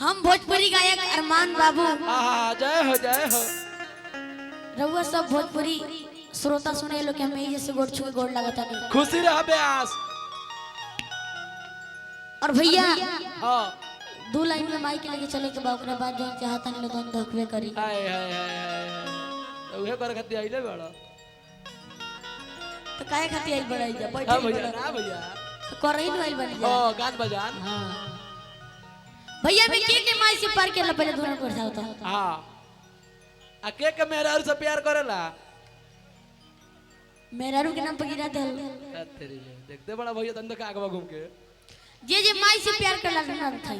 हम भोजपुरी गायक अरमान बाबू। जय हो जय हो। रउआ सब भोजपुरी श्रोता सुने लोग हमें जैसे गोड़ छुए गोड़ लगाता नहीं। खुशी रह ब्यास। और भैया हां दो लाइन में माइक लेके चले के बाद बाद जो चाहता नहीं लोगन धकवे करी। हाय हाय हाय उहे कर खती आइले बड़ा तो काहे खाती आई बड़ाई जा बैठ भैया ना भैया तो कर ही नहीं बन जा। ओ गान बजान। हां भैया मैं के माई से पार के पहले दोनों को बताओ। हां आ के मेरा और से प्यार करेला मेरा रू के नाम पर गिरा दे तेरी देखते बड़ा भैया तंद के आगवा घूम के जे माई से प्यार करला ना था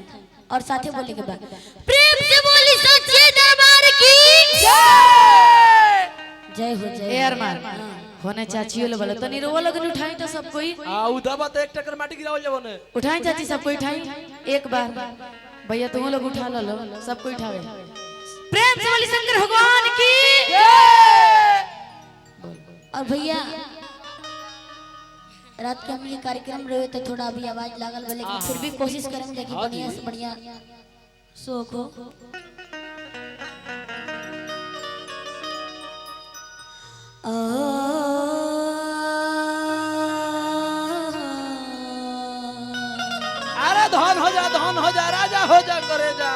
और साथे बोले के बाद प्रेम से बोली सच्चे दरबार की जय जय हो जय ए अरमान होने चाचियो ले बोले तो निरोवा लोग उठाई तो सब कोई उधर बात एक टक्कर माटी गिरावल जब ने उठाई चाची सब कोई उठाई एक बार भैया तुम लोग उठा लो सब कोई उठावे प्रेम से बोली शंकर भगवान की जय। और भैया रात के हम ये कार्यक्रम रहे तो थोड़ा अभी आवाज लागल बा लेकिन फिर भी कोशिश करेंगे कि बढ़िया से बढ़िया शो को अरे धन हो जा राजा हो जा करे जा।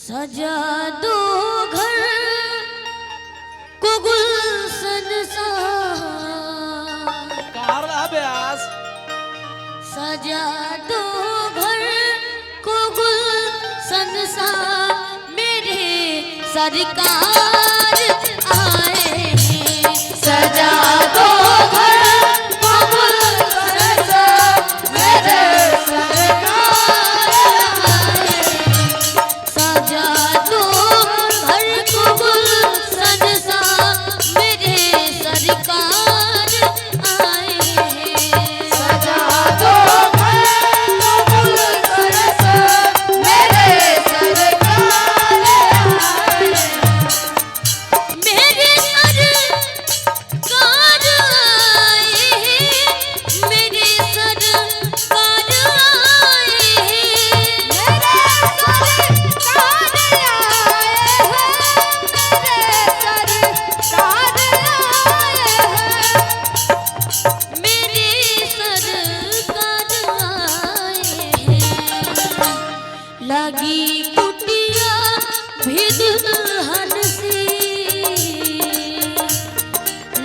सजा दो घर को गुलशन सा ब्यास सजा दो घर को गुलशन सा मेरे सरकार आए हैं। सजा दो घर को गुलशन सा मेरे लगी कुटिया भी दुल्हन सी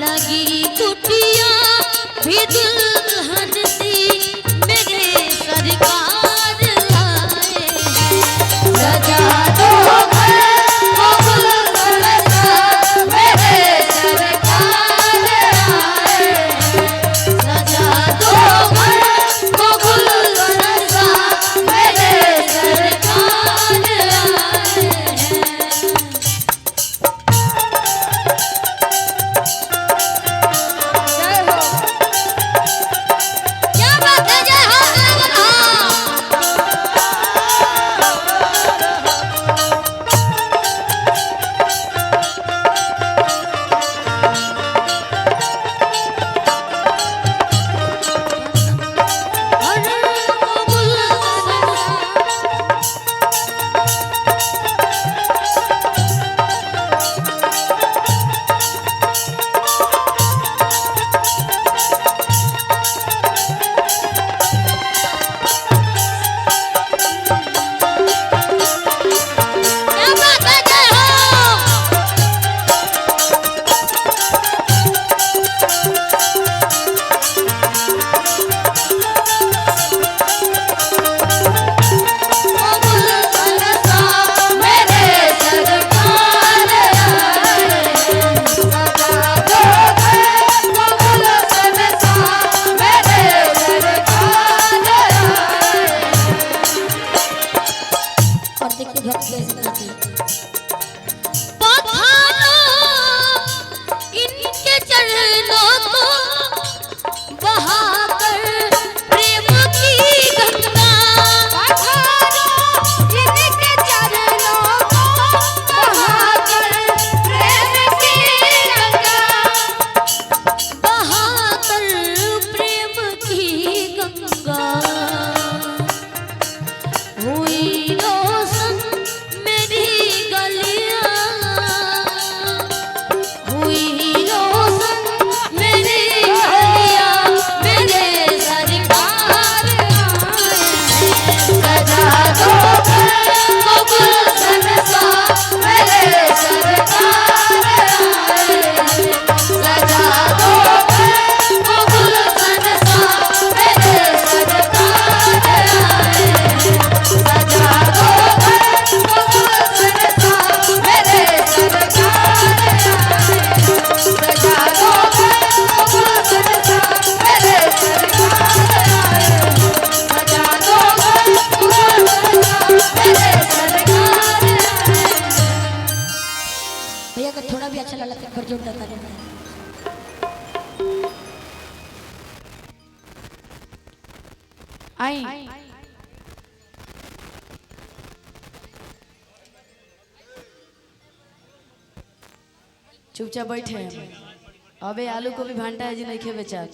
लगी कुटिया भी दुल्हन सी मेरे सरकार आए हैं। सजा दो घर को गुलशन सा मेरे सरकार आए हैं। सजा दो घर को गुलशन सा मेरे आई चुपचाप बैठे हैं। अबे आलू को भी भांटा है जी नहीं खे बेचा